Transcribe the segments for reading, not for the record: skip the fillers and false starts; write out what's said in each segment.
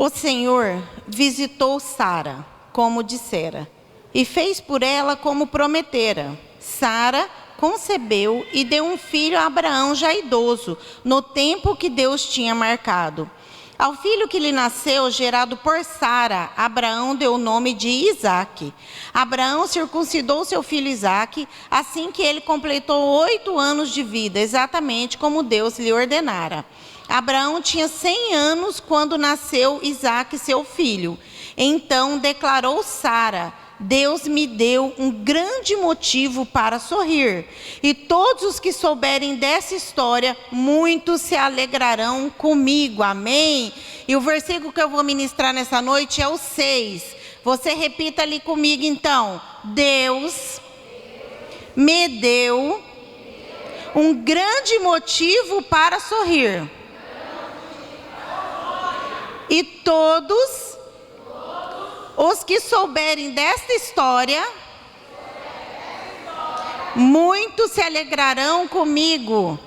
O Senhor visitou Sara, como dissera, e fez por ela como prometera. Sara concebeu e deu um filho a Abraão já idoso, no tempo que Deus tinha marcado. Ao filho que lhe nasceu, gerado por Sara, Abraão deu o nome de Isaque. Abraão circuncidou seu filho Isaque, assim que ele completou 8 anos de vida, exatamente como Deus lhe ordenara. Abraão tinha 100 anos quando nasceu Isaque, seu filho. Então declarou Sara: Deus me deu um grande motivo para sorrir. E todos os que souberem dessa história, muitos se alegrarão comigo. Amém? E o versículo que eu vou ministrar nessa noite é o 6. Você repita ali comigo então. Deus me deu um grande motivo para sorrir. E todos os que souberem desta história, muitos se alegrarão comigo.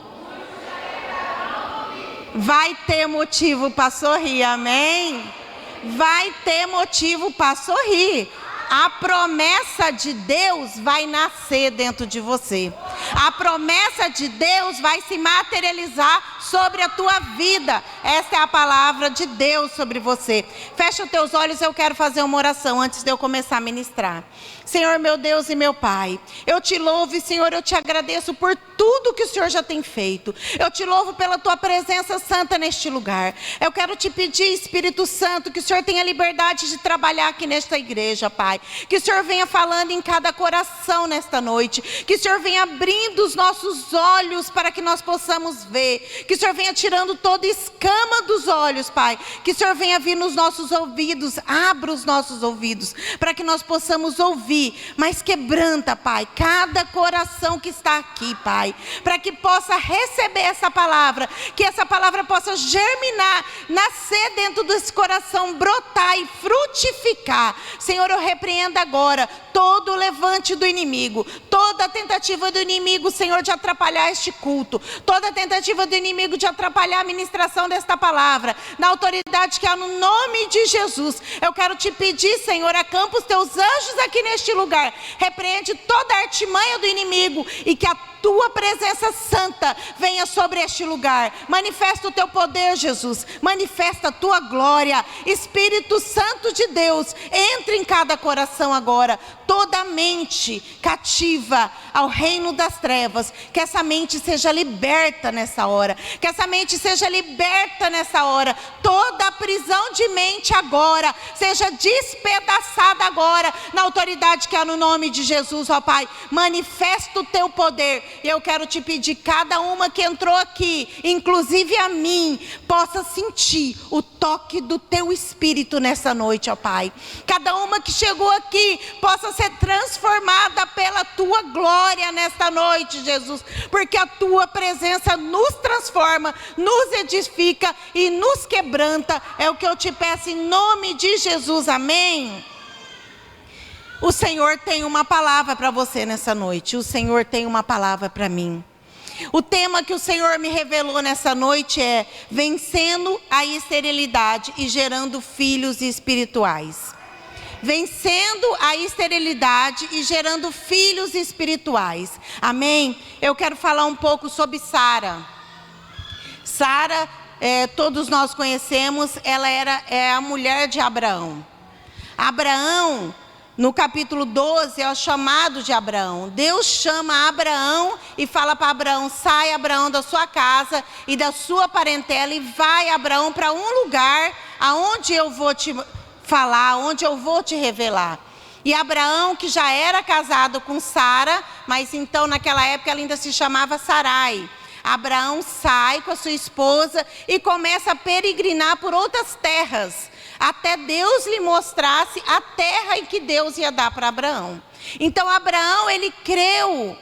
Vai ter motivo para sorrir, amém? Vai ter motivo para sorrir. A promessa de Deus vai nascer dentro de você. A promessa de Deus vai se materializar sobre a tua vida. Essa é a palavra de Deus sobre você. Fecha os teus olhos, eu quero fazer uma oração antes de eu começar a ministrar. Senhor, meu Deus e meu Pai, eu te louvo, Senhor, eu te agradeço por tudo que o Senhor já tem feito. Eu te louvo pela tua presença santa neste lugar. Eu quero te pedir, Espírito Santo, que o Senhor tenha liberdade de trabalhar aqui nesta igreja, Pai. Que o Senhor venha falando em cada coração nesta noite. Que o Senhor venha abrindo os nossos olhos para que nós possamos ver. Que o Senhor venha tirando toda escama dos olhos, Pai. Que o Senhor venha vir nos nossos ouvidos. Abra os nossos ouvidos para que nós possamos ouvir. Mas quebranta, Pai, cada coração que está aqui, Pai. Para que possa receber essa palavra. Que essa palavra possa germinar, nascer dentro desse coração, brotar e frutificar. Senhor, eu repreendo agora todo o levante do inimigo, toda a tentativa do inimigo, Senhor, de atrapalhar este culto, toda a tentativa do inimigo de atrapalhar a ministração desta palavra, na autoridade que há no nome de Jesus. Eu quero te pedir, Senhor, acampa os teus anjos aqui neste lugar, repreende toda a artimanha do inimigo e que a tua presença santa venha sobre este lugar. Manifesta o teu poder, Jesus. Manifesta a tua glória. Espírito Santo de Deus, entre em cada coração agora. Toda mente cativa ao reino das trevas, que essa mente seja liberta nessa hora. Que essa mente seja liberta nessa hora. Toda a prisão de mente agora seja despedaçada agora, na autoridade que há no nome de Jesus, ó Pai. Manifesta o teu poder. E eu quero te pedir, cada uma que entrou aqui, inclusive a mim, possa sentir o toque do teu Espírito nessa noite, ó Pai. Cada uma que chegou aqui possa ser transformada pela tua glória nesta noite, Jesus. Porque a tua presença nos transforma, nos edifica e nos quebranta. É o que eu te peço em nome de Jesus, amém? O Senhor tem uma palavra para você nessa noite. O Senhor tem uma palavra para mim. O tema que o Senhor me revelou nessa noite é vencendo a esterilidade e gerando filhos espirituais. Vencendo a esterilidade e gerando filhos espirituais. Amém? Eu quero falar um pouco sobre Sara. Sara, todos nós conhecemos, ela é a mulher de Abraão. Abraão, no capítulo 12, é o chamado de Abraão. Deus chama Abraão e fala para Abraão: sai, Abraão, da sua casa e da sua parentela e vai, Abraão, para um lugar aonde eu vou te falar, onde eu vou te revelar. E Abraão, que já era casado com Sara, mas então naquela época ela ainda se chamava Sarai. Abraão sai com a sua esposa e começa a peregrinar por outras terras, até Deus lhe mostrasse a terra em que Deus ia dar para Abraão. Então Abraão, ele creu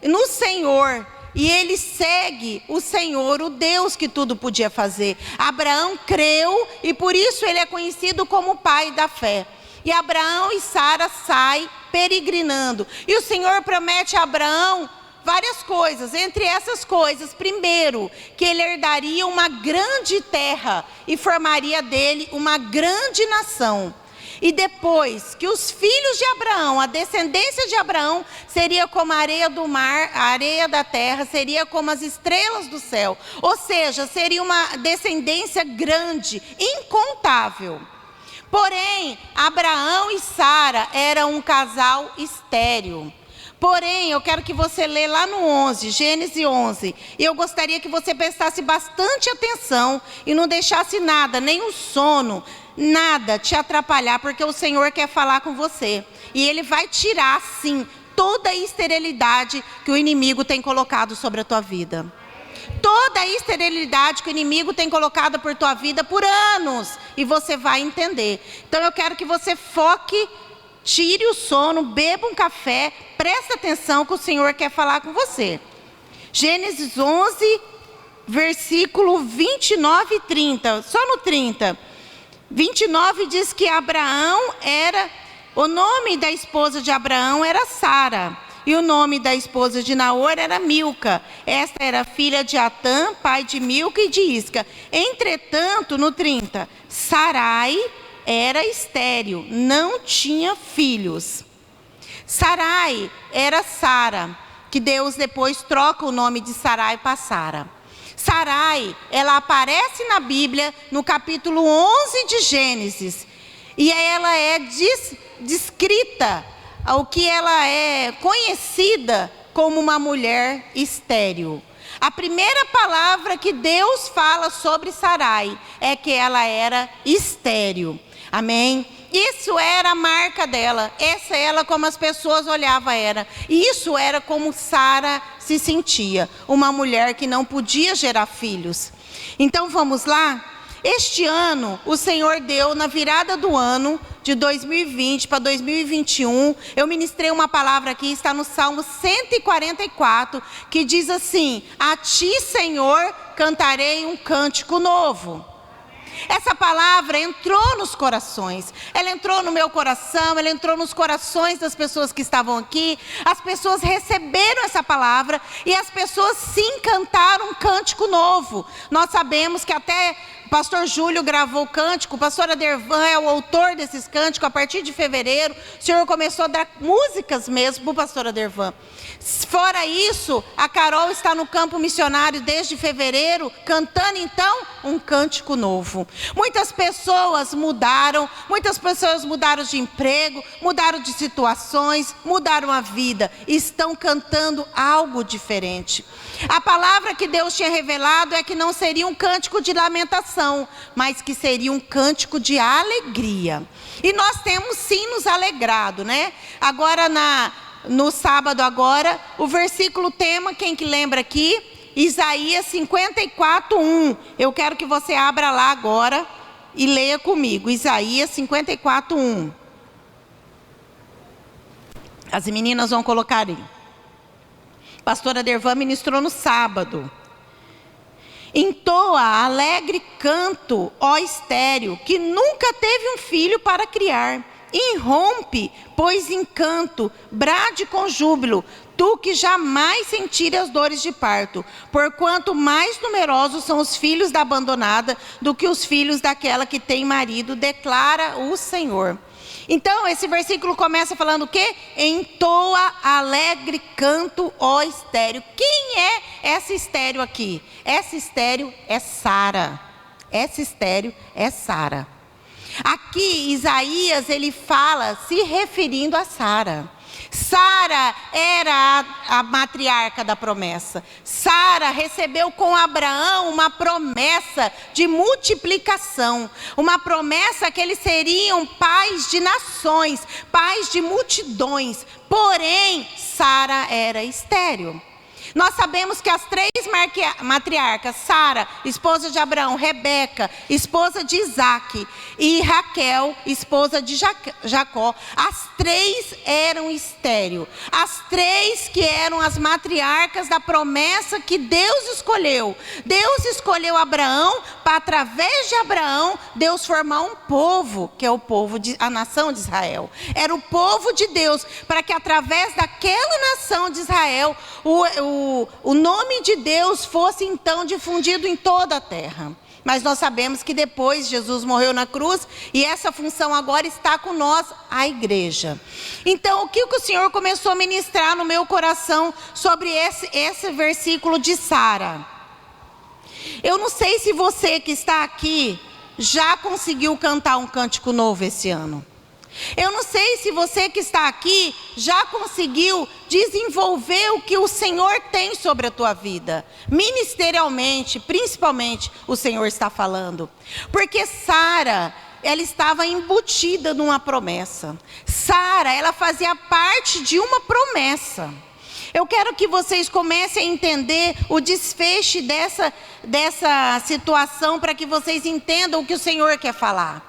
no Senhor e ele segue o Senhor, o Deus que tudo podia fazer. Abraão creu e por isso ele é conhecido como o pai da fé. E Abraão e Sara saem peregrinando. E o Senhor promete a Abraão várias coisas. Entre essas coisas, primeiro, que ele herdaria uma grande terra e formaria dele uma grande nação. E depois, que os filhos de Abraão, a descendência de Abraão, seria como a areia do mar, a areia da terra, seria como as estrelas do céu. Ou seja, seria uma descendência grande, incontável. Porém, Abraão e Sara eram um casal estéril. Porém, eu quero que você lê lá no 11, Gênesis 11. E eu gostaria que você prestasse bastante atenção e não deixasse nada, nem o sono, nada te atrapalhar, porque o Senhor quer falar com você. E Ele vai tirar, sim, toda a esterilidade que o inimigo tem colocado sobre a tua vida. Toda a esterilidade que o inimigo tem colocado por tua vida por anos. E você vai entender. Então eu quero que você foque, tire o sono, beba um café, preste atenção que o Senhor quer falar com você. Gênesis 11, versículo 29 e 30. Só no 30. 29 diz que Abraão era... O nome da esposa de Abraão era Sara. E o nome da esposa de Naor era Milca. Esta era filha de Atã, pai de Milca e de Isca. Entretanto, no 30, Sarai era estéril, não tinha filhos. Sarai era Sara, que Deus depois troca o nome de Sarai para Sara. Sarai, ela aparece na Bíblia no capítulo 11 de Gênesis. E ela é descrita, o que ela é conhecida como uma mulher estéril. A primeira palavra que Deus fala sobre Sarai é que ela era estéril. Amém? Isso era a marca dela. Essa ela como as pessoas olhavam era. E isso era como Sara se sentia. Uma mulher que não podia gerar filhos. Então vamos lá? Este ano, o Senhor deu, na virada do ano, de 2020 para 2021, eu ministrei uma palavra aqui, está no Salmo 144, que diz assim: a ti, Senhor, cantarei um cântico novo. Essa palavra entrou nos corações, ela entrou no meu coração, ela entrou nos corações das pessoas que estavam aqui. As pessoas receberam essa palavra e as pessoas sim cantaram um cântico novo. Nós sabemos que até o pastor Júlio gravou o cântico, o pastor Adervan é o autor desses cânticos. A partir de fevereiro, o Senhor começou a dar músicas mesmo para o pastor Adervan. Fora isso, a Carol está no campo missionário desde fevereiro, cantando então um cântico novo. Muitas pessoas mudaram de emprego, mudaram de situações, mudaram a vida, estão cantando algo diferente. A palavra que Deus tinha revelado é que não seria um cântico de lamentação, mas que seria um cântico de alegria. E nós temos sim nos alegrado, né? Agora no sábado agora, o versículo tema, quem que lembra aqui? Isaías 54:1. Eu quero que você abra lá agora e leia comigo. Isaías 54:1. As meninas vão colocar aí. Pastora Dervan ministrou no sábado. Entoa alegre canto, ó estéril, que nunca teve um filho para criar. Irrompe, pois em canto, brade com júbilo, tu que jamais sentires as dores de parto, porquanto mais numerosos são os filhos da abandonada do que os filhos daquela que tem marido, declara o Senhor. Então, esse versículo começa falando o quê? Entoa alegre canto, ó estéril. Quem é essa estéril aqui? Essa estéril é Sara. Essa estéril é Sara. Aqui, Isaías, ele fala se referindo a Sara. Sara era a matriarca da promessa. Sara recebeu com Abraão uma promessa de multiplicação. Uma promessa que eles seriam pais de nações, pais de multidões. Porém, Sara era estéril. Nós sabemos que as 3 matriarcas, Sara, esposa de Abraão, Rebeca, esposa de Isaac, e Raquel, esposa de Jacó, as 3 eram estéril. As 3 que eram as matriarcas da promessa que Deus escolheu. Deus escolheu Abraão para, através de Abraão, Deus formar um povo, que é o povo, a nação de Israel. Era o povo de Deus, para que através daquela nação de Israel, o nome de Deus fosse então difundido em toda a terra. Mas nós sabemos que depois Jesus morreu na cruz e essa função agora está com nós, a igreja. Então, o que o Senhor começou a ministrar no meu coração sobre esse versículo de Sara? Eu não sei se você que está aqui já conseguiu cantar um cântico novo esse ano. Eu não sei se você que está aqui já conseguiu desenvolver o que o Senhor tem sobre a tua vida. Ministerialmente, principalmente, o Senhor está falando. Porque Sara, ela estava embutida numa promessa. Sara, ela fazia parte de uma promessa. Eu quero que vocês comecem a entender o desfecho dessa situação, para que vocês entendam o que o Senhor quer falar.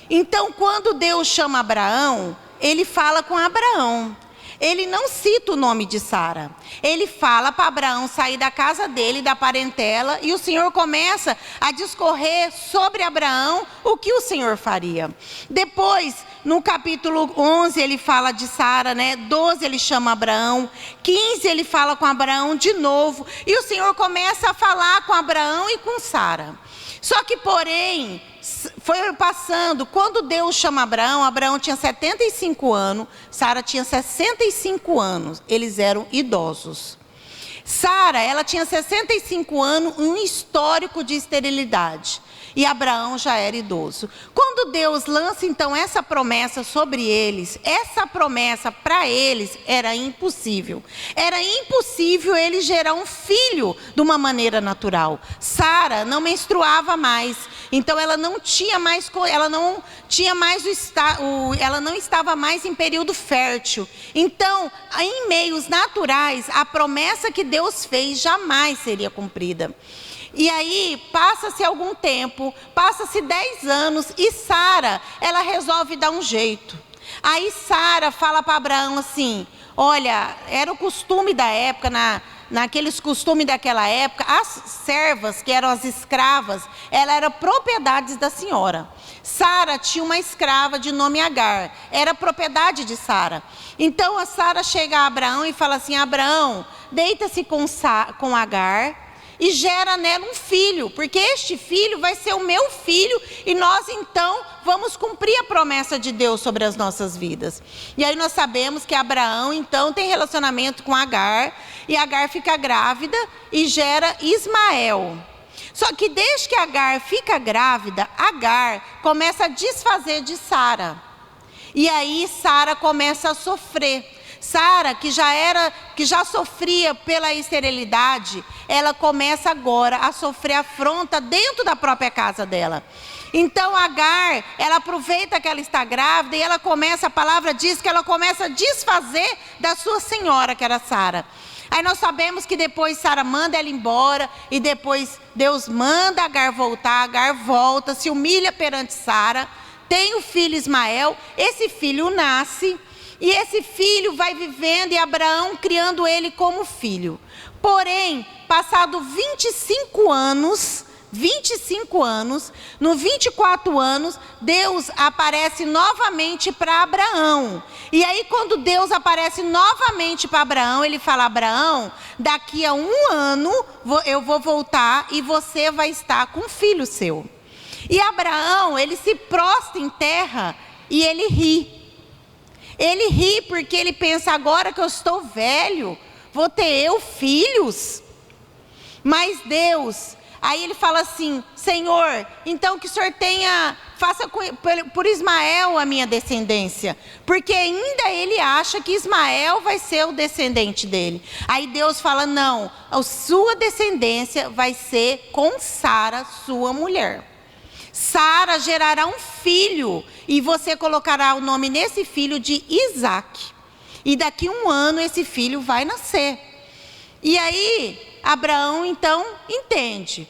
Então, quando Deus chama Abraão, ele fala com Abraão. Ele não cita o nome de Sara. Ele fala para Abraão sair da casa dele, da parentela, e o Senhor começa a discorrer sobre Abraão o que o Senhor faria. Depois, no capítulo 11, ele fala de Sara, 12 ele chama Abraão, 15 ele fala com Abraão de novo, e o Senhor começa a falar com Abraão e com Sara. Só que, porém, foi passando, quando Deus chama Abraão, Abraão tinha 75 anos, Sara tinha 65 anos, eles eram idosos. Sara, ela tinha 65 anos, um histórico de esterilidade. E Abraão já era idoso. Quando Deus lança então essa promessa sobre eles, essa promessa para eles era impossível. Era impossível ele gerar um filho de uma maneira natural. Sara não menstruava mais, então ela não tinha mais, ela não estava mais em período fértil. Então, em meios naturais, a promessa que Deus fez jamais seria cumprida. E aí, passa-se algum tempo, passa-se 10 anos, e Sara, ela resolve dar um jeito. Aí Sara fala para Abraão assim, olha, era o costume da época, naqueles costumes daquela época, as servas, que eram as escravas, elas eram propriedades da senhora. Sara tinha uma escrava de nome Agar, era propriedade de Sara. Então a Sara chega a Abraão e fala assim, Abraão, deita-se com Agar, e gera nela um filho, porque este filho vai ser o meu filho, e nós então vamos cumprir a promessa de Deus sobre as nossas vidas. E aí nós sabemos que Abraão então tem relacionamento com Agar, e Agar fica grávida e gera Ismael. Só que desde que Agar fica grávida, Agar começa a desfazer de Sara. E aí Sara começa a sofrer. Sara, que já sofria pela esterilidade, ela começa agora a sofrer afronta dentro da própria casa dela. Então Agar, ela aproveita que ela está grávida e ela começa, a palavra diz que ela começa a desfazer da sua senhora, que era Sara. Aí nós sabemos que depois Sara manda ela embora, e depois Deus manda Agar voltar, Agar volta, se humilha perante Sara, tem o filho Ismael, esse filho nasce, e esse filho vai vivendo, e Abraão criando ele como filho. Porém, passado 25 anos, no 24 anos, Deus aparece novamente para Abraão. E aí quando Deus aparece novamente para Abraão, ele fala, Abraão, daqui a 1 ano eu vou voltar e você vai estar com um filho seu. E Abraão, ele se prostra em terra e ele ri. Ele ri porque ele pensa, agora que eu estou velho, vou ter eu filhos? Mas Deus, aí ele fala assim, Senhor, então que o Senhor faça por Ismael a minha descendência. Porque ainda ele acha que Ismael vai ser o descendente dele. Aí Deus fala, não, a sua descendência vai ser com Sara, sua mulher. Sara gerará um filho, e você colocará o nome nesse filho de Isaac. E daqui a 1 ano esse filho vai nascer. E aí, Abraão então entende.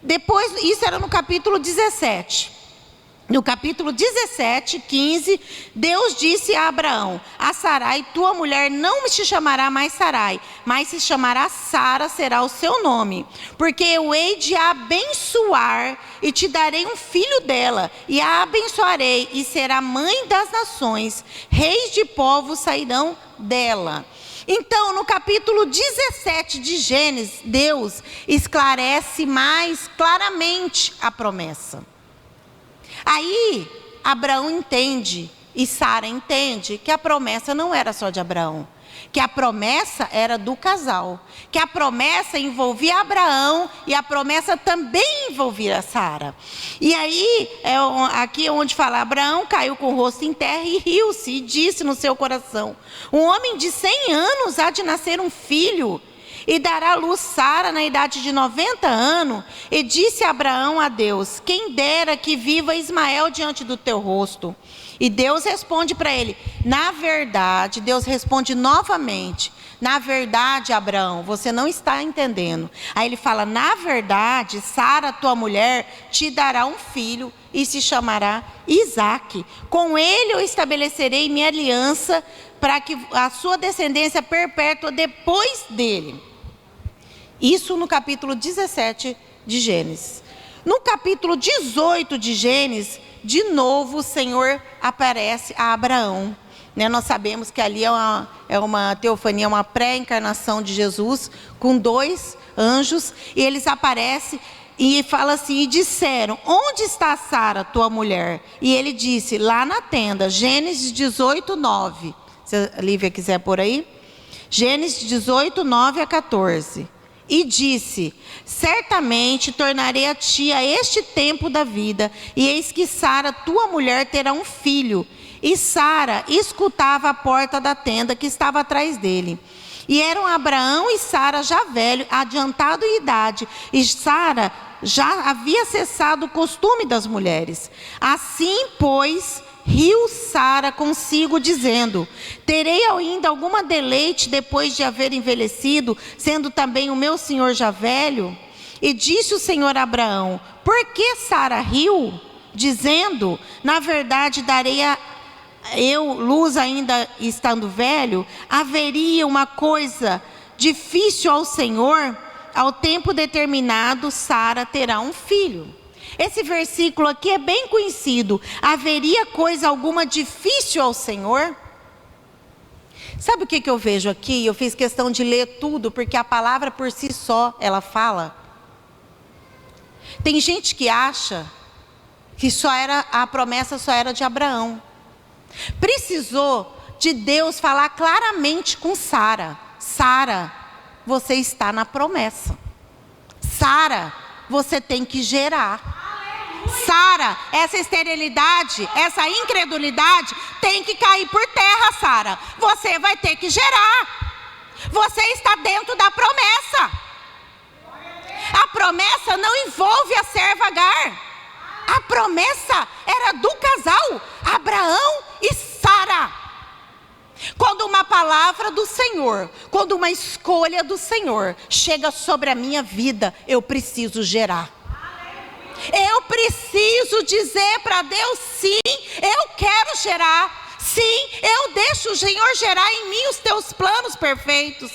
Depois, isso era no capítulo 17. No capítulo 17, 15, Deus disse a Abraão: a Sarai, tua mulher, não se chamará mais Sarai, mas se chamará Sara, será o seu nome. Porque eu hei de a abençoar e te darei um filho dela, e a abençoarei, e será mãe das nações, reis de povos sairão dela. Então, no capítulo 17 de Gênesis, Deus esclarece mais claramente a promessa. Aí, Abraão entende, e Sara entende, que a promessa não era só de Abraão, que a promessa era do casal, que a promessa envolvia Abraão e a promessa também envolvia Sara. E aí, aqui é onde fala: Abraão caiu com o rosto em terra e riu-se e disse no seu coração: um homem de 100 anos há de nascer um filho, e dará à luz Sara na idade de 90 anos. E disse Abraão a Deus: quem dera que viva Ismael diante do teu rosto. E Deus responde para ele, na verdade, Deus responde novamente: na verdade, Abraão, você não está entendendo. Aí ele fala: na verdade, Sara, tua mulher, te dará um filho e se chamará Isaque. Com ele eu estabelecerei minha aliança para que a sua descendência perpétua depois dele. Isso no capítulo 17 de Gênesis. No capítulo 18 de Gênesis, de novo o Senhor aparece a Abraão. Nós sabemos que ali é uma teofania, uma pré-encarnação de Jesus, com 2 anjos, e eles aparecem e falam assim: e disseram: onde está Sara, tua mulher? E ele disse: lá na tenda. Gênesis 18, 9. Se a Lívia quiser por aí. Gênesis 18, 9 a 14. E disse: certamente tornarei a ti a este tempo da vida, e eis que Sara, tua mulher, terá um filho. E Sara escutava a porta da tenda que estava atrás dele. E eram Abraão e Sara já velho, adiantado em idade, e Sara já havia cessado o costume das mulheres. Assim, pois, riu Sara consigo, dizendo: terei ainda alguma deleite depois de haver envelhecido, sendo também o meu senhor já velho? E disse o Senhor a Abraão: por que Sara riu? Dizendo: na verdade darei eu luz ainda estando velho? Haveria uma coisa difícil ao Senhor? Ao tempo determinado Sara terá um filho. Esse versículo aqui é bem conhecido. Haveria coisa alguma difícil ao Senhor? Sabe o que eu vejo aqui? Eu fiz questão de ler tudo, porque a palavra por si só, ela fala. Tem gente que acha que a promessa só era de Abraão. Precisou de Deus falar claramente com Sara: Sara, você está na promessa. Sara, você tem que gerar. Sara, essa esterilidade, essa incredulidade tem que cair por terra, Sara. Você vai ter que gerar. Você está dentro da promessa. A promessa não envolve a serva Agar. A promessa era do casal, Abraão e Sara. Quando uma palavra do Senhor, quando uma escolha do Senhor chega sobre a minha vida, eu preciso gerar. Eu preciso dizer para Deus: sim, eu quero gerar. Sim, eu deixo o Senhor gerar em mim os teus planos perfeitos.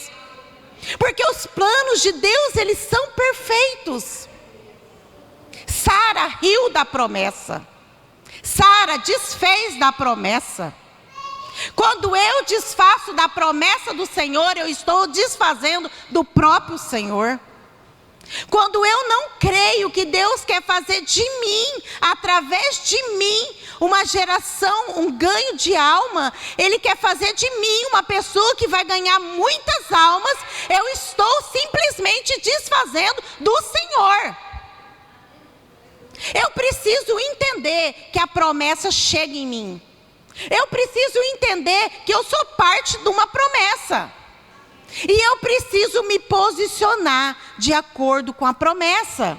Porque os planos de Deus, eles são perfeitos. Sara riu da promessa. Sara desfez da promessa. Quando eu desfaço da promessa do Senhor, eu estou desfazendo do próprio Senhor. Quando eu não creio que Deus quer fazer de mim, através de mim, uma geração, um ganho de alma, Ele quer fazer de mim uma pessoa que vai ganhar muitas almas, eu estou simplesmente desfazendo do Senhor. Eu preciso entender que a promessa chega em mim. Eu preciso entender que eu sou parte de uma promessa. E eu preciso me posicionar de acordo com a promessa.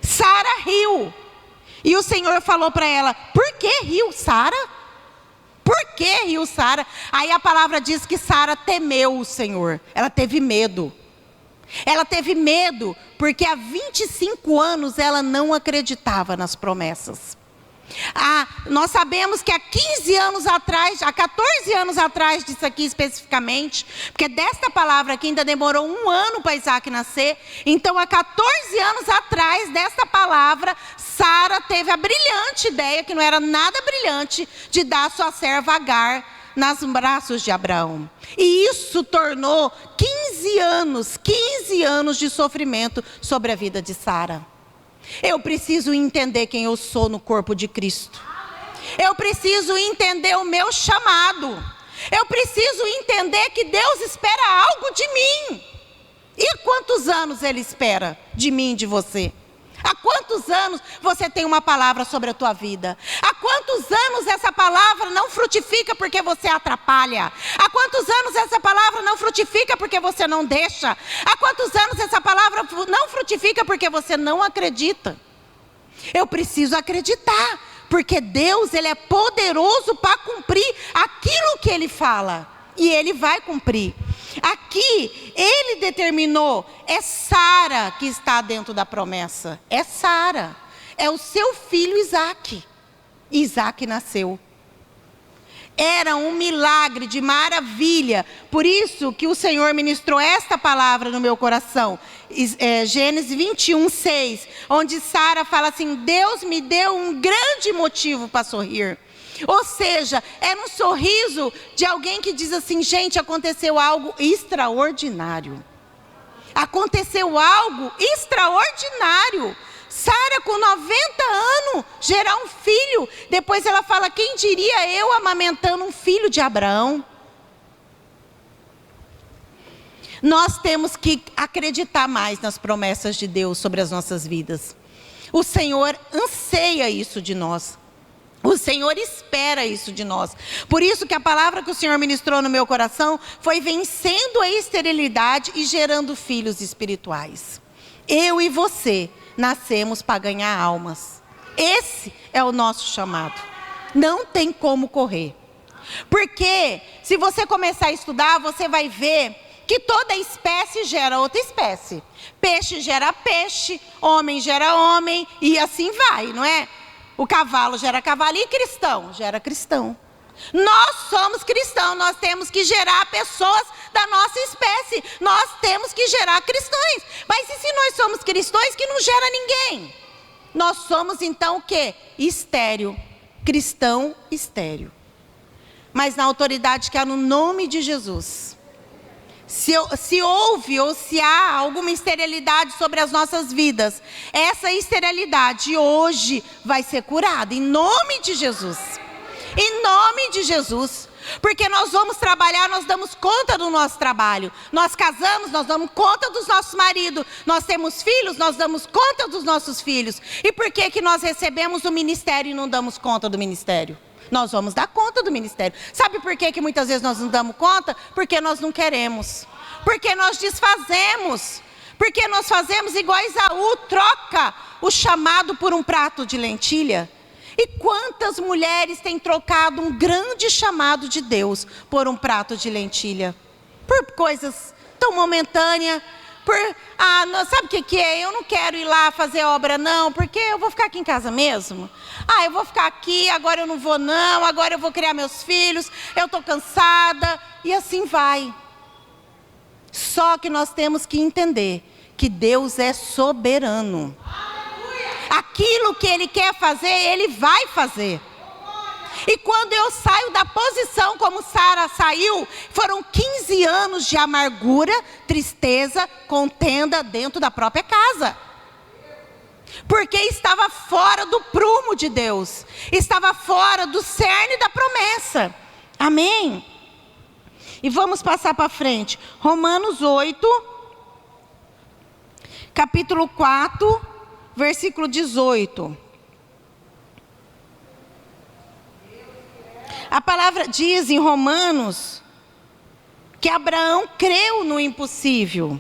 Sara riu. E o Senhor falou para ela: por que riu, Sara? Por que riu, Sara? Aí a palavra diz que Sara temeu o Senhor. Ela teve medo. Ela teve medo, porque há 25 anos ela não acreditava nas promessas. Nós sabemos que há 15 anos atrás, há 14 anos atrás disso aqui especificamente, porque desta palavra aqui ainda demorou 1 ano para Isaac nascer. Então há 14 anos atrás desta palavra, Sara teve a brilhante ideia, que não era nada brilhante, de dar sua serva Agar nos braços de Abraão. E isso tornou 15 anos de sofrimento sobre a vida de Sara. Eu preciso entender quem eu sou no corpo de Cristo. Eu preciso entender o meu chamado. Eu preciso entender que Deus espera algo de mim. E quantos anos Ele espera de mim e de você? Há quantos anos você tem uma palavra sobre a tua vida? Há quantos anos essa palavra não frutifica porque você atrapalha? Há quantos anos essa palavra não frutifica porque você não deixa? Há quantos anos essa palavra não frutifica porque você não acredita? Eu preciso acreditar, porque Deus, Ele é poderoso para cumprir aquilo que Ele fala. E Ele vai cumprir. Aqui, Ele determinou, é Sara que está dentro da promessa. É Sara. É o seu filho Isaac. Isaac nasceu. Era um milagre de maravilha. Por isso que o Senhor ministrou esta palavra no meu coração. Gênesis 21, 6. Onde Sara fala assim: Deus me deu um grande motivo para sorrir. Ou seja, era um sorriso de alguém que diz assim: gente, aconteceu algo extraordinário. Aconteceu algo extraordinário. Sara, com 90 anos, gerar um filho. Depois ela fala: quem diria eu amamentando um filho de Abraão? Nós temos que acreditar mais nas promessas de Deus sobre as nossas vidas. O Senhor anseia isso de nós. O Senhor espera isso de nós. Por isso que a palavra que o Senhor ministrou no meu coração foi vencendo a esterilidade e gerando filhos espirituais. Eu e você nascemos para ganhar almas. Esse é o nosso chamado. Não tem como correr. Porque se você começar a estudar, você vai ver que toda espécie gera outra espécie. Peixe gera peixe, homem gera homem, e assim vai, não é? O cavalo gera cavalo e cristão gera cristão. Nós somos cristãos, nós temos que gerar pessoas da nossa espécie. Nós temos que gerar cristãos. Mas e se nós somos cristãos que não gera ninguém? Nós somos então o quê? Estéril. Cristão estéril. Mas na autoridade que há no nome de Jesus. Se houve ou se há alguma esterilidade sobre as nossas vidas, essa esterilidade hoje vai ser curada, em nome de Jesus. Em nome de Jesus. Porque nós vamos trabalhar, nós damos conta do nosso trabalho. Nós casamos, nós damos conta dos nossos maridos. Nós temos filhos, nós damos conta dos nossos filhos. E por que que nós recebemos o ministério e não damos conta do ministério? Nós vamos dar conta do ministério. Sabe por que que muitas vezes nós não damos conta? Porque nós não queremos. Porque nós desfazemos. Porque nós fazemos igual Esaú, troca o chamado por um prato de lentilha. E quantas mulheres têm trocado um grande chamado de Deus por um prato de lentilha? Por coisas tão momentâneas. Sabe o que é? Eu não quero ir lá fazer obra não, porque eu vou ficar aqui em casa mesmo. Eu vou ficar aqui, agora eu não vou não, agora eu vou criar meus filhos, eu estou cansada, e assim vai. Só que nós temos que entender que Deus é soberano. Aquilo que Ele quer fazer, Ele vai fazer. E quando eu saio da posição como Sara saiu, foram 15 anos de amargura, tristeza, contenda dentro da própria casa. Porque estava fora do prumo de Deus. Estava fora do cerne da promessa. Amém? E vamos passar para frente. Romanos 8, capítulo 4, versículo 18. A palavra diz em Romanos que Abraão creu no impossível.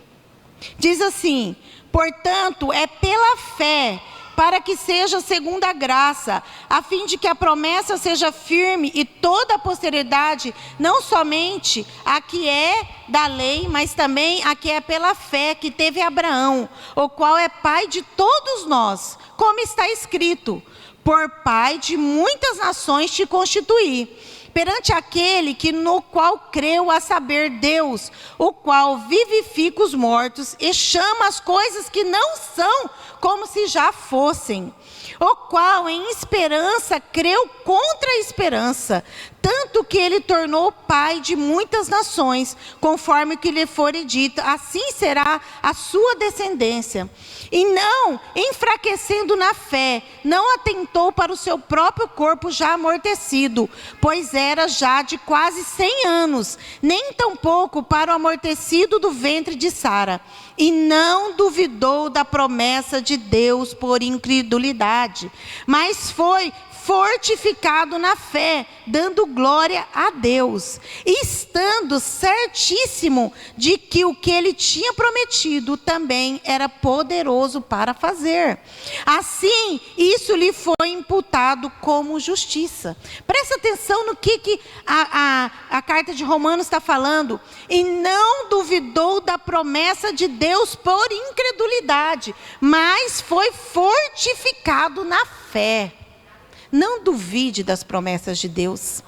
Diz assim: portanto, é pela fé para que seja segundo a graça, a fim de que a promessa seja firme e toda a posteridade, não somente a que é da lei, mas também a que é pela fé que teve Abraão, o qual é pai de todos nós, como está escrito: por pai de muitas nações te constituí, perante aquele que no qual creu, a saber, Deus, o qual vivifica os mortos e chama as coisas que não são como se já fossem, o qual em esperança creu contra a esperança, tanto que ele tornou pai de muitas nações, conforme o que lhe fora dito, assim será a sua descendência. E não, enfraquecendo na fé, não atentou para o seu próprio corpo já amortecido, pois era já de quase 100 anos, nem tampouco para o amortecido do ventre de Sara. E não duvidou da promessa de Deus por incredulidade, mas foi fortificado na fé, dando glória a Deus, e estando certíssimo de que o que ele tinha prometido também era poderoso para fazer. Assim, isso lhe foi imputado como justiça. Presta atenção no que a carta de Romanos está falando. E não duvidou da promessa de Deus por incredulidade, mas foi fortificado na fé. Não duvide das promessas de Deus.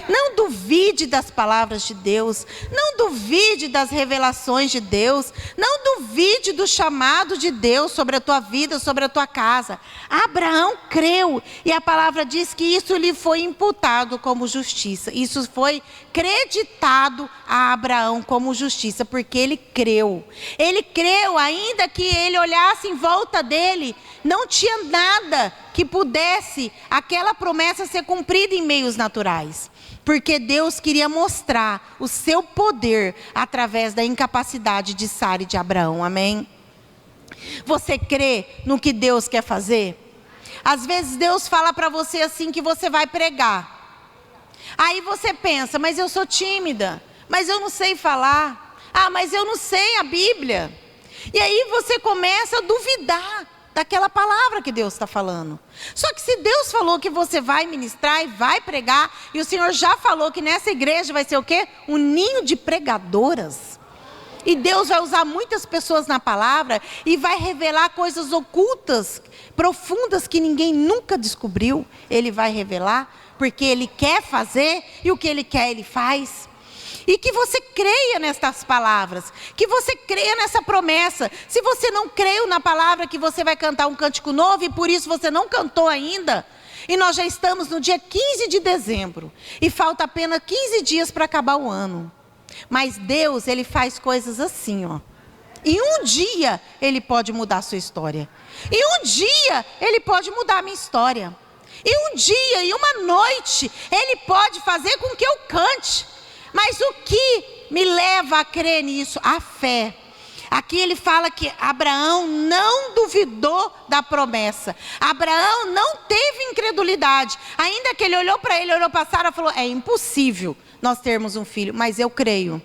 Não duvide das palavras de Deus. Não duvide das revelações de Deus. Não duvide do chamado de Deus sobre a tua vida, sobre a tua casa. Abraão creu, e a palavra diz que isso lhe foi imputado como justiça. Isso foi creditado a Abraão como justiça, porque ele creu. Ele creu, ainda que ele olhasse em volta dele, não tinha nada que pudesse aquela promessa ser cumprida em meios naturais. Porque Deus queria mostrar o seu poder através da incapacidade de Sara e de Abraão, amém? Você crê no que Deus quer fazer? Às vezes Deus fala para você assim que você vai pregar. Aí você pensa, mas eu sou tímida, mas eu não sei falar. Ah, mas eu não sei a Bíblia. E aí você começa a duvidar daquela palavra que Deus está falando. Só que se Deus falou que você vai ministrar e vai pregar, e o Senhor já falou que nessa igreja vai ser o quê? Um ninho de pregadoras. E Deus vai usar muitas pessoas na palavra e vai revelar coisas ocultas, profundas, que ninguém nunca descobriu. Ele vai revelar, porque Ele quer fazer, e o que Ele quer, Ele faz. E que você creia nestas palavras, que você creia nessa promessa. Se você não creu na palavra que você vai cantar um cântico novo, e por isso você não cantou ainda, e nós já estamos no dia 15 de dezembro, e falta apenas 15 dias para acabar o ano. Mas Deus, Ele faz coisas assim, ó. E um dia Ele pode mudar a sua história. E um dia Ele pode mudar a minha história. E um dia, e uma noite, Ele pode fazer com que eu cante. Mas o que me leva a crer nisso? A fé. Aqui ele fala que Abraão não duvidou da promessa. Abraão não teve incredulidade. Ainda que ele olhou para Sara e falou, é impossível nós termos um filho, mas eu creio.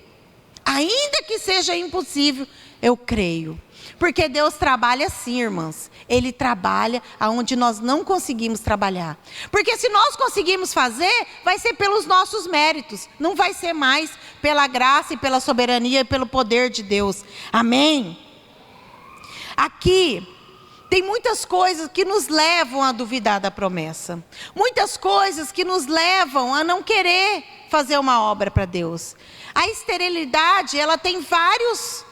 Ainda que seja impossível, eu creio. Porque Deus trabalha assim, irmãs. Ele trabalha aonde nós não conseguimos trabalhar. Porque se nós conseguimos fazer, vai ser pelos nossos méritos. Não vai ser mais pela graça e pela soberania e pelo poder de Deus. Amém? Aqui tem muitas coisas que nos levam a duvidar da promessa. Muitas coisas que nos levam a não querer fazer uma obra para Deus. A esterilidade, ela tem várias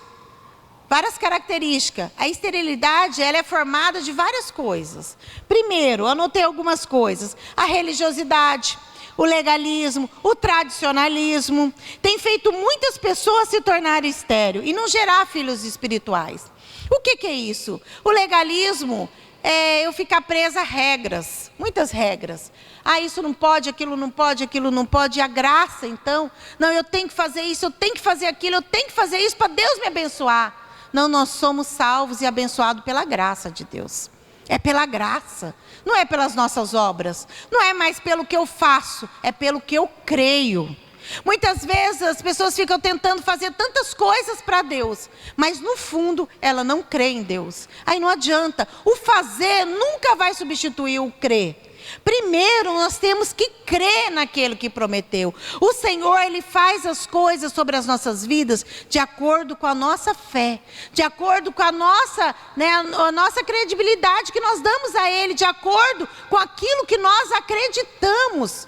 características. A esterilidade, ela é formada de várias coisas. Primeiro, anotei algumas coisas. A religiosidade, o legalismo, o tradicionalismo, tem feito muitas pessoas se tornarem estéreis e não gerar filhos espirituais. O que é isso? O legalismo é eu ficar presa a regras, muitas regras. Ah, isso não pode, aquilo não pode, aquilo não pode. E a graça, então, não, eu tenho que fazer isso, eu tenho que fazer aquilo, eu tenho que fazer isso para Deus me abençoar. Não, nós somos salvos e abençoados pela graça de Deus. É pela graça, não é pelas nossas obras. Não é mais pelo que eu faço, é pelo que eu creio. Muitas vezes as pessoas ficam tentando fazer tantas coisas para Deus, mas no fundo ela não crê em Deus. Aí não adianta, o fazer nunca vai substituir o crer. Primeiro nós temos que crer naquilo que prometeu. O Senhor, Ele faz as coisas sobre as nossas vidas de acordo com a nossa fé, de acordo com a nossa credibilidade que nós damos a Ele, de acordo com aquilo que nós acreditamos.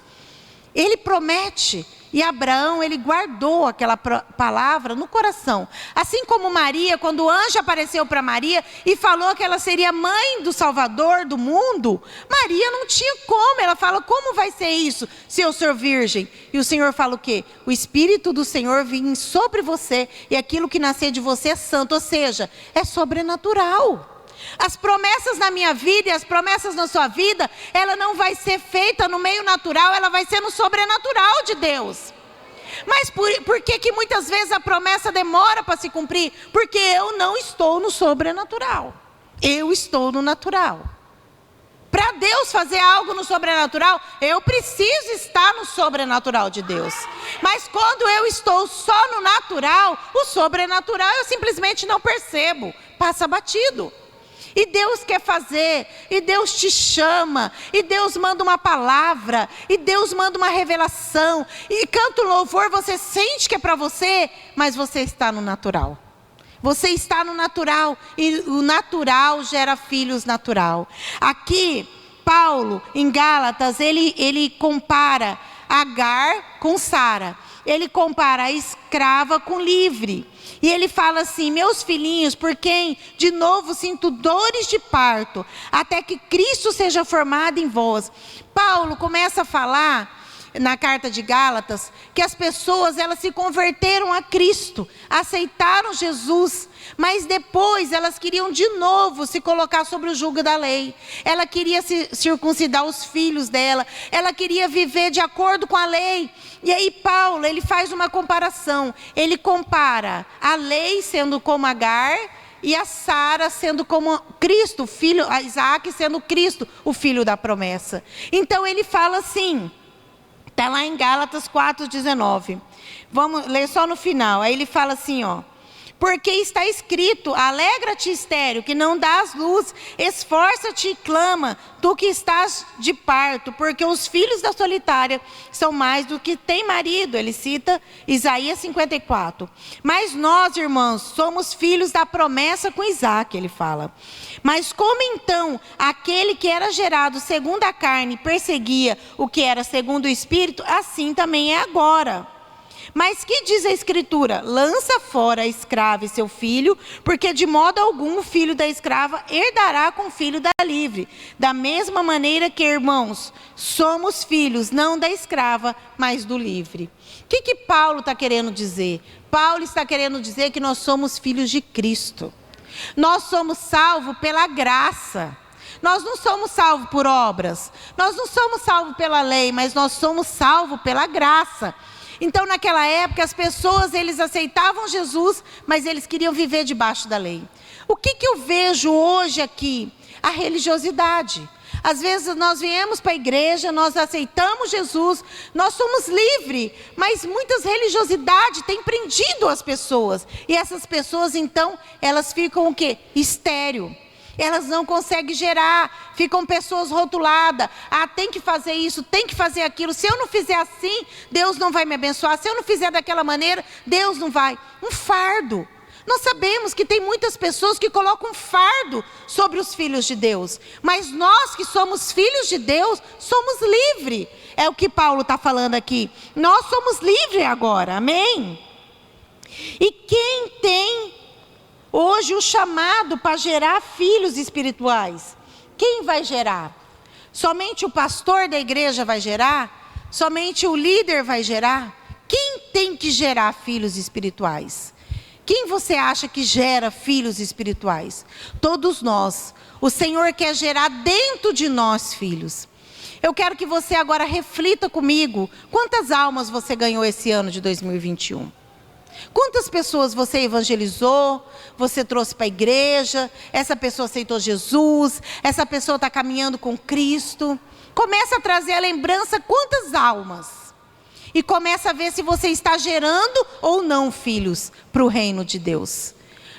Ele promete. E Abraão, ele guardou aquela palavra no coração. Assim como Maria, quando o anjo apareceu para Maria e falou que ela seria mãe do Salvador do mundo, Maria não tinha como. Ela fala, como vai ser isso se eu sou virgem? E o Senhor fala o quê? O Espírito do Senhor vem sobre você e aquilo que nascer de você é santo, ou seja, é sobrenatural. As promessas na minha vida e as promessas na sua vida, ela não vai ser feita no meio natural, ela vai ser no sobrenatural de Deus. Mas por que muitas vezes a promessa demora para se cumprir? Porque eu não estou no sobrenatural, eu estou no natural. Para Deus fazer algo no sobrenatural, eu preciso estar no sobrenatural de Deus. Mas quando eu estou só no natural, o sobrenatural eu simplesmente não percebo, passa batido. E Deus quer fazer, e Deus te chama, e Deus manda uma palavra, e Deus manda uma revelação, e canta o louvor, você sente que é para você, mas você está no natural. Você está no natural, e o natural gera filhos natural. Aqui, Paulo, em Gálatas, ele compara Agar com Sara. Ele compara a escrava com livre. E ele fala assim, meus filhinhos, por quem de novo sinto dores de parto, até que Cristo seja formado em vós. Paulo começa a falar na carta de Gálatas, que as pessoas elas se converteram a Cristo, aceitaram Jesus, mas depois elas queriam de novo se colocar sobre o jugo da lei. Ela queria circuncidar os filhos dela, ela queria viver de acordo com a lei. E aí Paulo, ele faz uma comparação, ele compara a lei sendo como Agar, e a Sara sendo como Cristo, o filho, a Isaac sendo Cristo, o filho da promessa. Então ele fala assim, está lá em Gálatas 4,19. Vamos ler só no final. Aí ele fala assim, ó. Porque está escrito, alegra-te, estéril, que não dás luz, esforça-te e clama, tu que estás de parto, porque os filhos da solitária são mais do que tem marido. Ele cita Isaías 54. Mas nós, irmãos, somos filhos da promessa com Isaac, ele fala. Mas como então aquele que era gerado segundo a carne perseguia o que era segundo o Espírito, assim também é agora. Mas que diz a Escritura? Lança fora a escrava e seu filho, porque de modo algum o filho da escrava herdará com o filho da livre. Da mesma maneira que, irmãos, somos filhos, não da escrava, mas do livre. O que Paulo está querendo dizer? Paulo está querendo dizer que nós somos filhos de Cristo. Nós somos salvos pela graça. Nós não somos salvos por obras. Nós não somos salvos pela lei, mas nós somos salvos pela graça. Então, naquela época, as pessoas, eles aceitavam Jesus, mas eles queriam viver debaixo da lei. O que eu vejo hoje aqui? A religiosidade. Às vezes nós viemos para a igreja, nós aceitamos Jesus, nós somos livres, mas muitas religiosidades têm prendido as pessoas. E essas pessoas, então, elas ficam o quê? Estéril. Elas não conseguem gerar, ficam pessoas rotuladas. Ah, tem que fazer isso, tem que fazer aquilo. Se eu não fizer assim, Deus não vai me abençoar. Se eu não fizer daquela maneira, Deus não vai. Um fardo. Nós sabemos que tem muitas pessoas que colocam um fardo sobre os filhos de Deus. Mas nós que somos filhos de Deus, somos livres. É o que Paulo está falando aqui. Nós somos livres agora, amém? E quem tem hoje o chamado para gerar filhos espirituais? Quem vai gerar? Somente o pastor da igreja vai gerar? Somente o líder vai gerar? Quem tem que gerar filhos espirituais? Quem você acha que gera filhos espirituais? Todos nós. O Senhor quer gerar dentro de nós filhos. Eu quero que você agora reflita comigo. Quantas almas você ganhou esse ano de 2021? Quantas pessoas você evangelizou, você trouxe para a igreja, essa pessoa aceitou Jesus, essa pessoa está caminhando com Cristo. Começa a trazer a lembrança quantas almas. e começa a ver se você está gerando ou não filhos para o reino de Deus.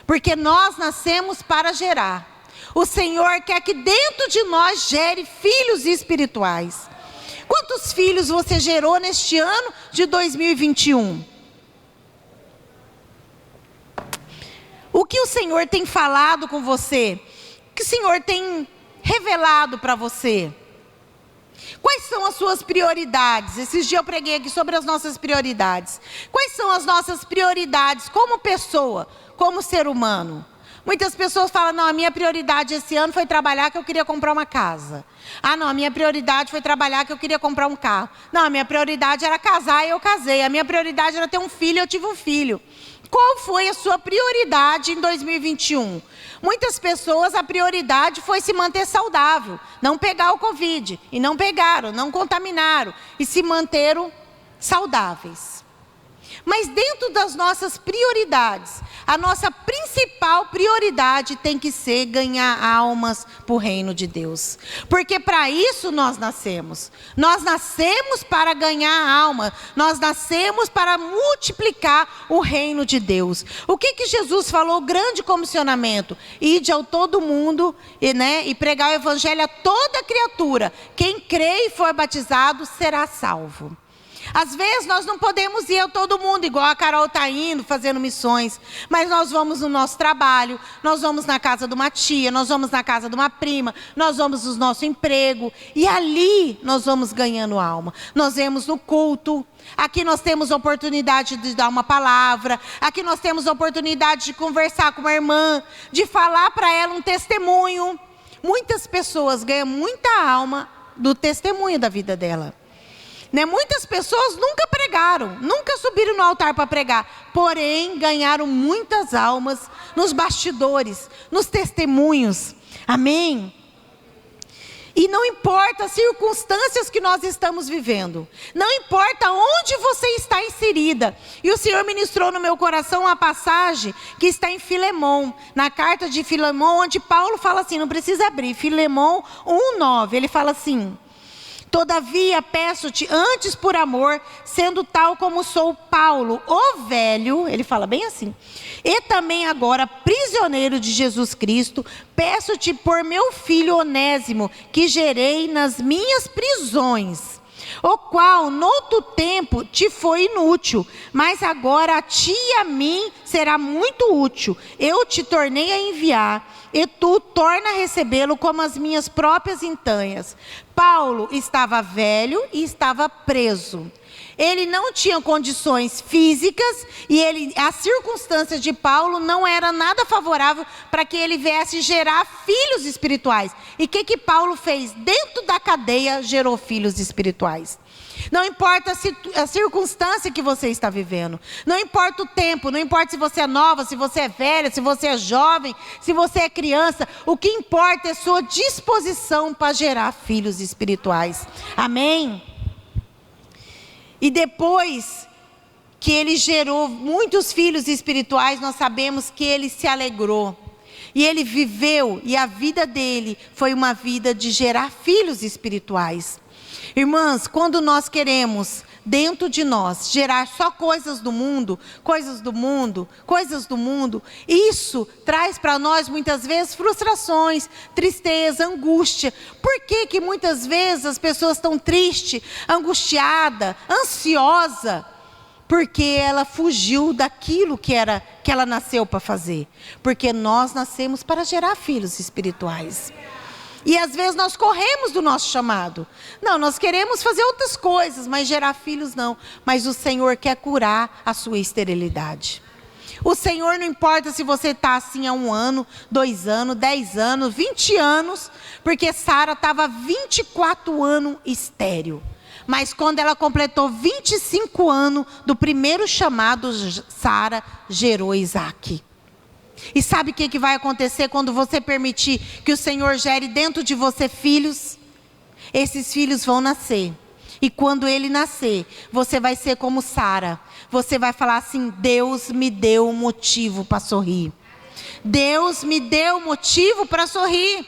Porque nós nascemos para gerar. O Senhor quer que dentro de nós gere filhos espirituais. Quantos filhos você gerou neste ano de 2021? O que o Senhor tem falado com você? O que o Senhor tem revelado para você? Quais são as suas prioridades? Esses dias eu preguei aqui sobre as nossas prioridades. Quais são as nossas prioridades como pessoa, como ser humano? Muitas pessoas falam, não, a minha prioridade esse ano foi trabalhar que eu queria comprar uma casa. Ah, não, a minha prioridade foi trabalhar que eu queria comprar um carro. Não, a minha prioridade era casar e eu casei. A minha prioridade era ter um filho e eu tive um filho. Qual foi a sua prioridade em 2021? Muitas pessoas, a prioridade foi se manter saudável, não pegar o Covid. E não pegaram, não contaminaram e se manteram saudáveis. Mas dentro das nossas prioridades, a nossa principal prioridade tem que ser ganhar almas para o reino de Deus. Porque para isso nós nascemos. Nós nascemos para ganhar alma. Nós nascemos para multiplicar o reino de Deus. O que Jesus falou? Grande comissionamento. Ide ao todo mundo e pregar o evangelho a toda criatura. Quem crê e for batizado será salvo. Às vezes nós não podemos ir a todo mundo, igual a Carol está indo, fazendo missões. Mas nós vamos no nosso trabalho, nós vamos na casa de uma tia, nós vamos na casa de uma prima, nós vamos no nosso emprego. E ali nós vamos ganhando alma. Nós vemos no culto, aqui nós temos oportunidade de dar uma palavra, aqui nós temos oportunidade de conversar com uma irmã, de falar para ela um testemunho. Muitas pessoas ganham muita alma do testemunho da vida dela. Muitas pessoas nunca pregaram, nunca subiram no altar para pregar, porém ganharam muitas almas nos bastidores, nos testemunhos. Amém? E não importa as circunstâncias que nós estamos vivendo, não importa onde você está inserida. E o Senhor ministrou no meu coração uma passagem que está em Filemão, na carta de Filemão, onde Paulo fala assim, não precisa abrir, Filemão 1:9, ele fala assim: todavia peço-te antes por amor, sendo tal como sou Paulo, o velho, ele fala bem assim, e também agora prisioneiro de Jesus Cristo, peço-te por meu filho Onésimo, que gerei nas minhas prisões, o qual noutro tempo te foi inútil, mas agora a ti e a mim será muito útil. Eu te tornei a enviar, e tu torna a recebê-lo como as minhas próprias entranhas. Paulo estava velho e estava preso. Ele não tinha condições físicas e as circunstâncias de Paulo não era nada favorável para que ele viesse gerar filhos espirituais. E o que Paulo fez? Dentro da cadeia gerou filhos espirituais. Não importa a circunstância que você está vivendo. Não importa o tempo, não importa se você é nova, se você é velha, se você é jovem, se você é criança. O que importa é sua disposição para gerar filhos espirituais. Amém? E depois que ele gerou muitos filhos espirituais, nós sabemos que ele se alegrou. E ele viveu, e a vida dele foi uma vida de gerar filhos espirituais. Irmãs, quando nós queremos, dentro de nós, gerar só coisas do mundo, isso traz para nós muitas vezes frustrações, tristeza, angústia. Por que muitas vezes as pessoas estão tristes, angustiadas, ansiosas? Porque ela fugiu daquilo que ela nasceu para fazer. Porque nós nascemos para gerar filhos espirituais. E às vezes nós corremos do nosso chamado. Não, nós queremos fazer outras coisas, mas gerar filhos não. Mas o Senhor quer curar a sua esterilidade. O Senhor não importa se você está assim há 1 ano, 2 anos, 10 anos, 20 anos. Porque Sara estava 24 anos estéril. Mas quando ela completou 25 anos do primeiro chamado, Sara gerou Isaac. E sabe o que vai acontecer quando você permitir que o Senhor gere dentro de você filhos? Esses filhos vão nascer. E quando ele nascer, você vai ser como Sara. Você vai falar assim: Deus me deu motivo para sorrir. Deus me deu motivo para sorrir.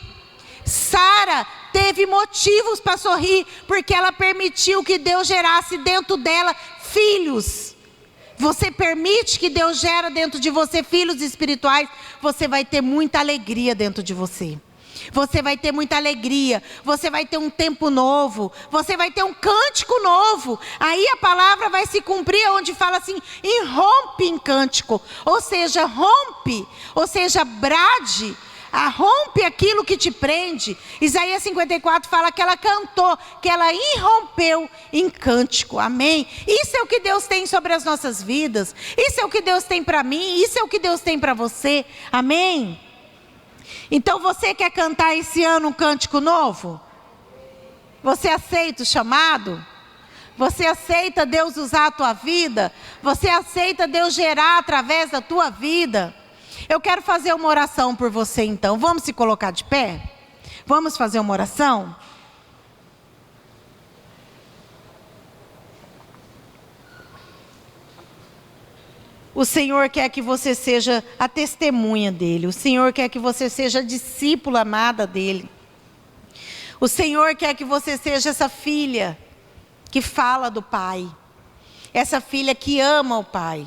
Sara teve motivos para sorrir, porque ela permitiu que Deus gerasse dentro dela filhos. Você permite que Deus gere dentro de você filhos espirituais, você vai ter muita alegria dentro de você. Você vai ter muita alegria, você vai ter um tempo novo, você vai ter um cântico novo. Aí a palavra vai se cumprir onde fala assim, irrompe em cântico. Ou seja, rompe, ou seja, brade, rompe aquilo que te prende. Isaías 54 fala que ela cantou, que ela irrompeu em cântico, amém? Isso é o que Deus tem sobre as nossas vidas, isso é o que Deus tem para mim, isso é o que Deus tem para você, amém? Então você quer cantar esse ano um cântico novo? Você aceita o chamado? Você aceita Deus usar a tua vida? Você aceita Deus gerar através da tua vida? Eu quero fazer uma oração por você então. Vamos se colocar de pé? Vamos fazer uma oração? O Senhor quer que você seja a testemunha dEle. O Senhor quer que você seja a discípula amada dEle. O Senhor quer que você seja essa filha que fala do Pai. Essa filha que ama o Pai.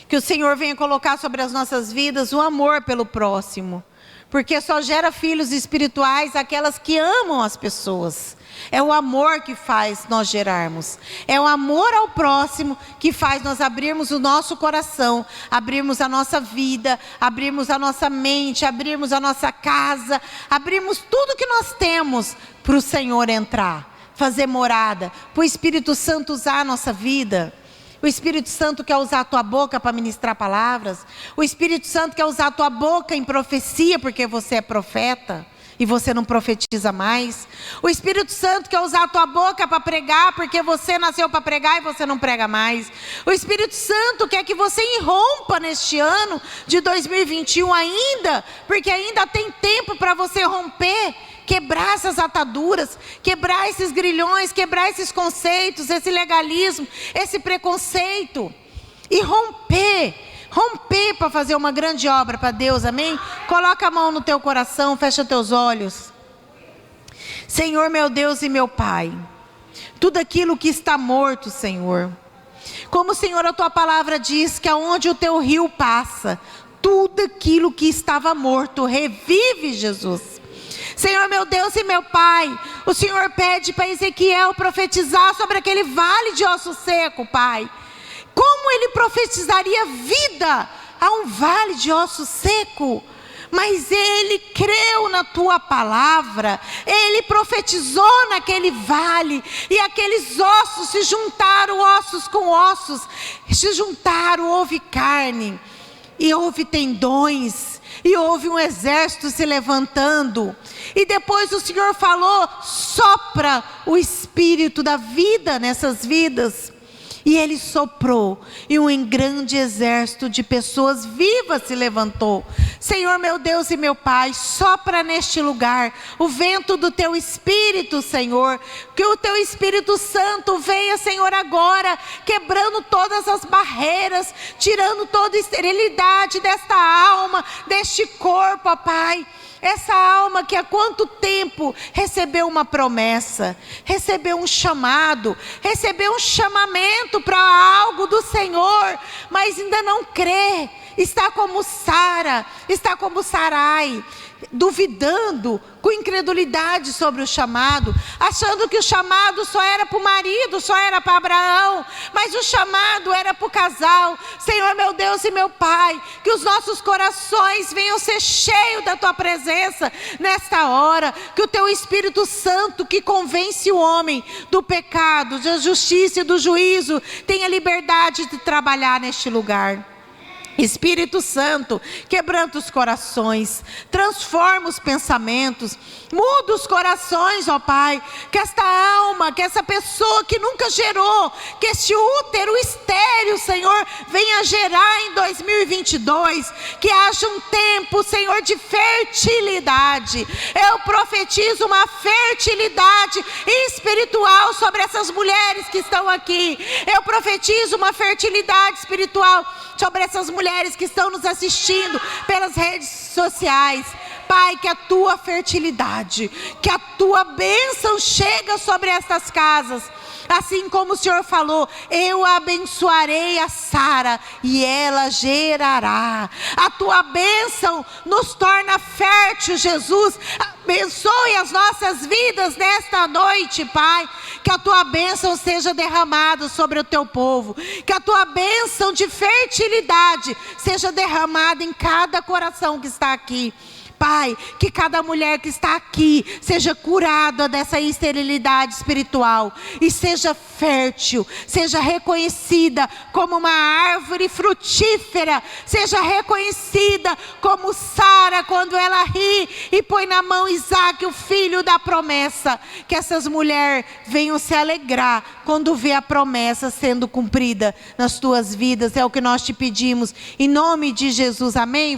Que o Senhor venha colocar sobre as nossas vidas o amor pelo próximo. Porque só gera filhos espirituais aquelas que amam as pessoas. É o amor que faz nós gerarmos. É o amor ao próximo que faz nós abrirmos o nosso coração, abrirmos a nossa vida, abrirmos a nossa mente, abrirmos a nossa casa, abrirmos tudo que nós temos para o Senhor entrar, fazer morada, para o Espírito Santo usar a nossa vida. O Espírito Santo quer usar a tua boca para ministrar palavras. O Espírito Santo quer usar a tua boca em profecia, porque você é profeta e você não profetiza mais. O Espírito Santo quer usar a tua boca para pregar, porque você nasceu para pregar e você não prega mais. O Espírito Santo quer que você irrompa neste ano de 2021 ainda, porque ainda tem tempo para você romper, quebrar essas ataduras, quebrar esses grilhões, quebrar esses conceitos, esse legalismo, esse preconceito, e romper para fazer uma grande obra para Deus, amém? Coloca a mão no teu coração, fecha teus olhos. Senhor meu Deus e meu Pai, tudo aquilo que está morto, Senhor, como Senhor a tua palavra diz, que aonde o teu rio passa, tudo aquilo que estava morto revive, Jesus. Senhor meu Deus e meu Pai, o Senhor pede para Ezequiel profetizar sobre aquele vale de osso seco, Pai. Como ele profetizaria vida a um vale de osso seco? Mas ele creu na tua palavra, ele profetizou naquele vale, e aqueles ossos se juntaram, ossos com ossos, se juntaram, houve carne, e houve tendões, e houve um exército se levantando. E depois o Senhor falou, sopra o Espírito da vida nessas vidas. E ele soprou, e um grande exército de pessoas vivas se levantou. Senhor meu Deus e meu Pai, sopra neste lugar o vento do teu Espírito, Senhor. Que o teu Espírito Santo venha, Senhor, agora, quebrando todas as barreiras, tirando toda a esterilidade desta alma, deste corpo, ó Pai. Essa alma que há quanto tempo recebeu uma promessa, recebeu um chamado, recebeu um chamamento para algo do Senhor, mas ainda não crê, está como Sara, está como Sarai, duvidando, com incredulidade sobre o chamado, achando que o chamado só era para o marido, só era para Abraão, mas o chamado era para o casal. Senhor meu Deus e meu Pai, que os nossos corações venham ser cheios da tua presença nesta hora, que o teu Espírito Santo, que convence o homem do pecado, da justiça e do juízo, tenha liberdade de trabalhar neste lugar. Espírito Santo, quebranta os corações, transforma os pensamentos, muda os corações, ó Pai, que esta alma, que essa pessoa que nunca gerou, que este útero estéril, Senhor, venha gerar em 2022, que haja um tempo, Senhor, de fertilidade. Eu profetizo uma fertilidade espiritual sobre essas mulheres que estão aqui. Eu profetizo uma fertilidade espiritual sobre essas mulheres que estão nos assistindo pelas redes sociais. Pai, que a tua fertilidade, que a tua bênção chega sobre estas casas. Assim como o Senhor falou, eu abençoarei a Sara e ela gerará. A tua bênção nos torna fértil, Jesus. Abençoe as nossas vidas nesta noite, Pai. Que a tua bênção seja derramada sobre o teu povo. Que a tua bênção de fertilidade seja derramada em cada coração que está aqui. Pai, que cada mulher que está aqui seja curada dessa esterilidade espiritual e seja fértil, seja reconhecida como uma árvore frutífera, seja reconhecida como Sara quando ela ri e põe na mão Isaac, o filho da promessa. Que essas mulheres venham se alegrar quando vê a promessa sendo cumprida nas tuas vidas. É o que nós te pedimos, em nome de Jesus, amém?